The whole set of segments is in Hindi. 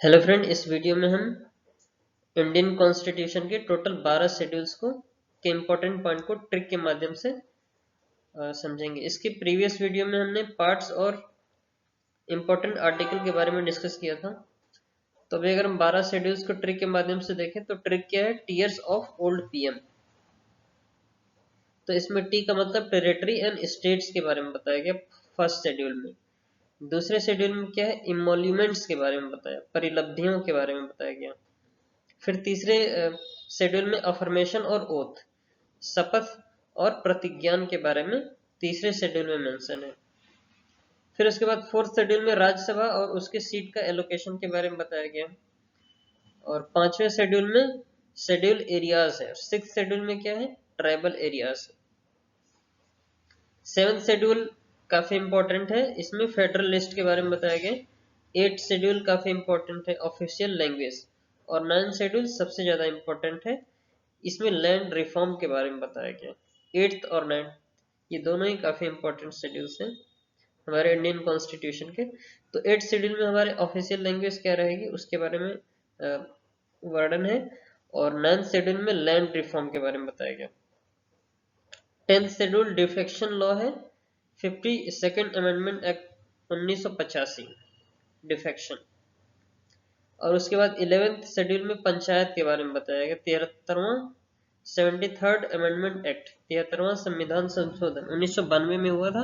हेलो फ्रेंड, इस वीडियो में हम इंडियन कॉन्स्टिट्यूशन के टोटल 12 शेड्यूल्स को के इम्पोर्टेंट पॉइंट को ट्रिक के माध्यम से समझेंगे। इसके प्रीवियस वीडियो में हमने पार्ट्स और इम्पोर्टेंट आर्टिकल के बारे में डिस्कस किया था। तो अभी अगर हम 12 शेड्यूल्स को ट्रिक के माध्यम से देखें तो ट्रिक क्या है? Tears of old PM. तो इसमें टी का मतलब टेरिटरी एंड स्टेट्स के बारे में बताया गया फर्स्ट शेड्यूल में। दूसरे शेड्यूल में क्या है? इमोल्यूमेंट्स के बारे में बताया, परिलब्धियों के बारे में बताया गया। फिर तीसरे शेड्यूल में अफर्मेशन और ओथ, शपथ और प्रतिज्ञान के बारे में तीसरे शेड्यूल में मेंशन है। फिर उसके बाद फोर्थ शेड्यूल में राज्यसभा और उसके सीट का एलोकेशन के बारे में बताया गया। और पांचवें शेड्यूल में शेड्यूल एरियाज है। सिक्स शेड्यूल में क्या है? Tribal areas. सेवेंथ शेड्यूल काफी इंपॉर्टेंट है, इसमें फेडरल लिस्ट के बारे में बताया गया। एट शेड्यूल काफी इंपॉर्टेंट है, ऑफिशियल लैंग्वेज। और नाइन शेड्यूल सबसे ज्यादा इंपॉर्टेंट है, इसमें लैंड रिफॉर्म के बारे में बताया गया। एट्थ और नाइन्थ ये दोनों ही काफी इंपॉर्टेंट शेड्यूल्स हैं हमारे इंडियन कॉन्स्टिट्यूशन के। तो एट्थ शेड्यूल में हमारे ऑफिशियल लैंग्वेज क्या रहेगी उसके बारे में वर्णन है। और नाइन्थ शेड्यूल में लैंड रिफॉर्म के बारे में बताया गया। टेंथ शेड्यूल डिफेक्शन लॉ है। 52nd amendment act 1985 defection. और उसके बाद 11th शेड्यूल में पंचायत के बारे में बताया गया। 73वां 73rd अमेंडमेंट एक्ट, 73वां संविधान संशोधन 1992 में हुआ था,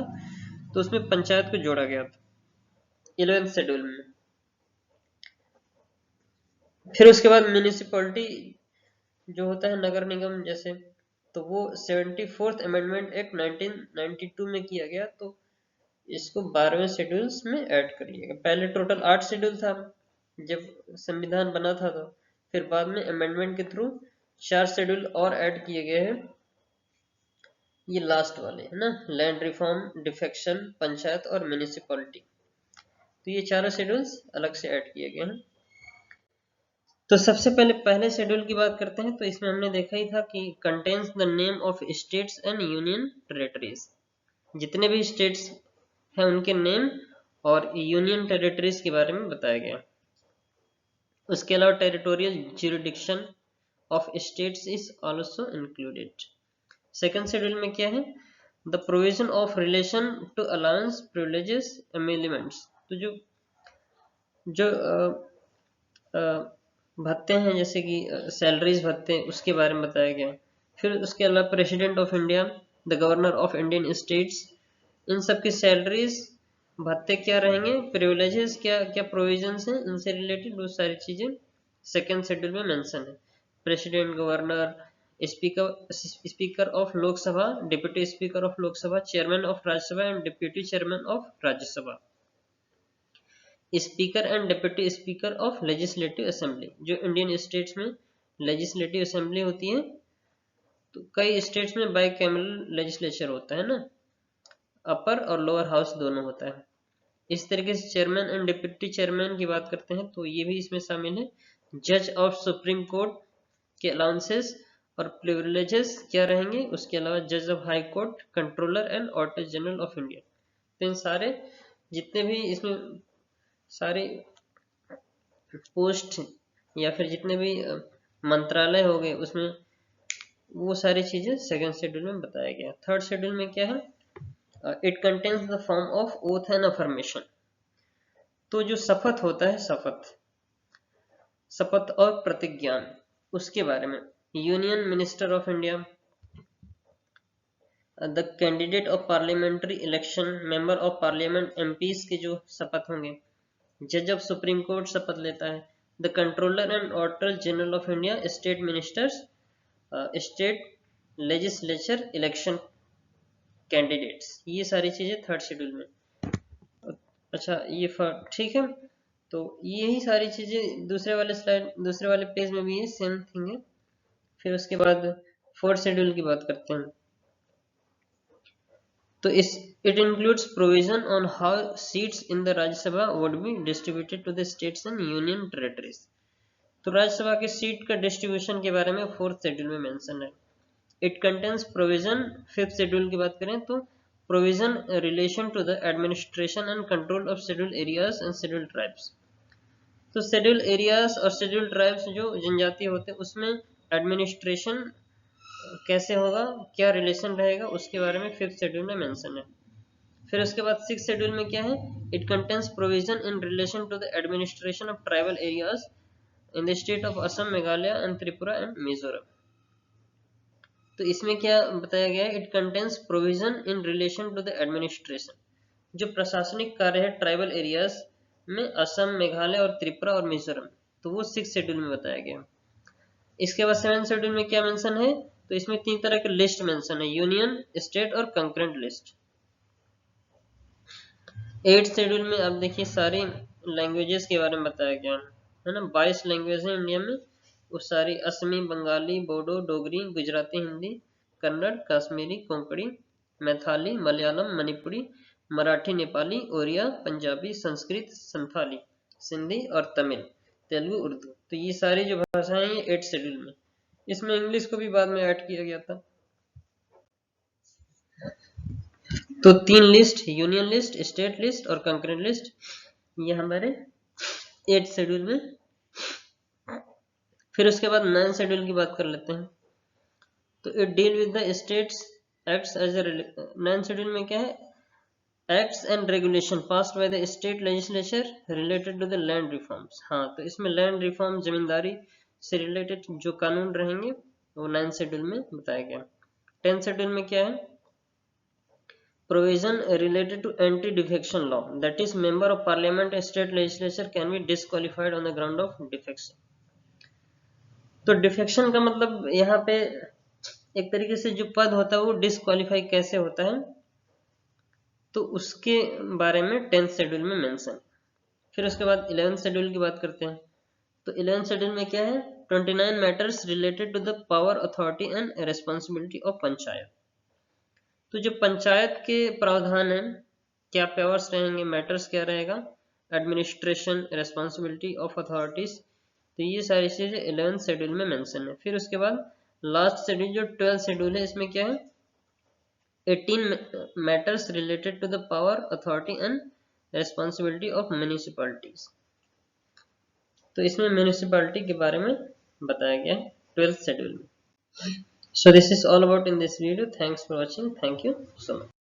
तो उसमें पंचायत को जोड़ा गया था 11th शेड्यूल में। फिर उसके बाद म्यूनिसिपैलिटी जो होता है, नगर निगम जैसे, तो वो 74th अमेंडमेंट एक्ट 1992 में किया गया। तो इसको 12वें शेड्यूल्स में ऐड करिएगा। पहले टोटल 8 शेड्यूल था जब संविधान बना था, तो फिर बाद में अमेंडमेंट के थ्रू 4 शेड्यूल और ऐड किए गए हैं। ये लास्ट वाले है ना, लैंड रिफॉर्म, डिफेक्शन, पंचायत और म्यूनिसिपैलिटी। तो ये चारों शेड्यूल्स अलग से ऐड किए गए हैं। तो सबसे पहले पहले शेड्यूल की बात करते हैं। तो इसमें हमने देखा ही था कि contains the name of states and union territories. जितने भी स्टेट्स हैं उनके नेम और यूनियन टेरिटरीज के बारे में बताया गया। उसके अलावा territorial jurisdiction of states is also included. Second schedule में क्या है? The provision of relation to allowance privileges amendments. तो जो भत्ते हैं, जैसे कि सैलरीज भत्ते, उसके बारे में बताया गया। फिर उसके अलावा president of India, the governor of Indian states, इन सब की सैलरीज भत्ते क्या रहेंगे, प्रिविलेजेस क्या क्या प्रोविजंस हैं, इनसे रिलेटेड बहुत सारी चीजें सेकेंड शेड्यूल में मेंशन है। President, governor, speaker of Lok Sabha, deputy speaker of Lok Sabha, chairman of Rajya Sabha and deputy chairman of Rajya Sabha, speaker and deputy speaker of legislative assembly. जो इंडियन स्टेट्स में लेजिस्लेटिव असेंबली होती है, तो कई स्टेट्स में बाइकैमरल लेजिस्लेचर होता है ना, अपर और लोअर हाउस दोनों होता है। इस तरीके से चेयरमैन एंड डिप्यूटी चेयरमैन की बात करते हैं तो ये भी इसमें शामिल है। जज ऑफ सुप्रीम कोर्ट के अलाउंसेस और प्रिविलेजेस क्या रहेंगे, उसके अलावा जज of high court, controller and auditor general of India. तो इन सारे जितने भी इसमें सारे पोस्ट या फिर जितने भी मंत्रालय हो गए, उसमें वो सारी चीजें सेकेंड शेड्यूल में बताया गया। थर्ड शेड्यूल में क्या है? It contains the form of oath and affirmation. तो जो शपथ होता है, शपथ और प्रतिज्ञान, उसके बारे में union minister of India, the candidate of parliamentary election, member of parliament, MPs के जो शपथ होंगे, जज ऑफ सुप्रीम कोर्ट शपथ लेता है, the controller and auditor general of India, state ministers, state legislature election candidates, ये सारी चीजें थर्ड शेड्यूल में। अच्छा, ये ठीक है। तो यही सारी चीजें दूसरे वाले स्लाइड, दूसरे वाले पेज में भी सेम थिंग है। फिर उसके बाद फोर्थ शेड्यूल की बात करते हैं। तो it includes provision on how seats in the Rajya Sabha would be distributed to the states and union territories. तो राज्यसभा की सीट का डिस्ट्रीब्यूशन के बारे में फोर्थ शेड्यूल में मेंशन है। It contains provision, fifth schedule की बात करें तो provision relation to the administration and control of schedule areas and schedule tribes. तो शेड्यूल एरियाज और शेड्यूल ट्राइब्स जो जनजाति होते हैं उसमें एडमिनिस्ट्रेशन कैसे होगा, क्या रिलेशन रहेगा, उसके बारे में 5th शेड्यूल में मेंशन है। फिर उसके बाद 6th शेड्यूल में क्या है, it contains provision in relation to the administration of tribal areas in the state of Assam, Meghalaya and Tripura and Mizoram. तो इसमें क्या बताया गया है, it contains provision in relation to the administration, जो प्रशासनिक कार्य है ट्राइबल एरियाज में असम, मेघालय और त्रिपुरा और मिजोरम, तो वो 6th शेड्यूल में बताया गया। इसके बाद 7th शेड्यूल में क्या मेंशन है, तो इसमें 3 तरह के लिस्ट मेंशन है, यूनियन, स्टेट और कंकरेंट लिस्ट। 8th शेड्यूल में आप देखिए सारी लैंग्वेजेस के बारे में बताया गया है ना, 22 लैंग्वेज है इंडिया में, वो सारी असमी, बंगाली, बोडो, डोगरी, गुजराती, हिंदी, कन्नड़, कश्मीरी, कोंकणी, मैथाली, मलयालम, मणिपुरी, मराठी, नेपाली, ओरिया, पंजाबी, संस्कृत, संथाली, सिंधी और तमिल, तेलुगु, उर्दू। तो ये सारी जो भाषाएं हैं 8th शेड्यूल में, इसमें इंग्लिश को भी बाद में ऐड किया गया था। तो 3 list, union list, state list और कंकरेंट लिस्ट, ये हमारे 8th शेड्यूल में। फिर उसके बाद 9th शेड्यूल की बात कर लेते हैं। तो it deal with the states acts as a, 9th schedule में क्या है, acts and regulation passed by the state legislature related to the land reforms. हाँ, तो इसमें लैंड रिफॉर्म, जमींदारी से रिलेटेड जो कानून रहेंगे वो 9th शेड्यूल में बताया गया। 10th शेड्यूल में क्या है, provision related to anti-defection law, that is member of parliament and state legislature can be disqualified on the ground of defection। तो डिफेक्शन का मतलब यहाँ पे एक तरीके से जो पद होता है वो डिस्क्वालीफाई कैसे होता है, तो उसके बारे में 10th शेड्यूल में मेंशन। फिर उसके बाद 11th शेड्यूल की बात करते हैं। तो 11th शेड्यूल में क्या है, 29 matters related to the power, authority and responsibility of panchayat. तो जो पंचायत के प्रावधान हैं, क्या पावर्स रहेंगे, मैटर्स क्या रहेगा, एडमिनिस्ट्रेशन, रेस्पॉन्सिबिलिटी ऑफ अथॉरिटीज, तो ये सारी चीजें 11th शेड्यूल में मेंशन है। फिर उसके बाद लास्ट शेड्यूल जो 12th शेड्यूल है, इसमें क्या है, 18 matters related to the power, authority and responsibility of municipalities. तो इसमें म्यूनिसिपैलिटी के बारे में बताया गया है 12th शेड्यूल में। So this is all about in this video. Thanks for watching. Thank you so much.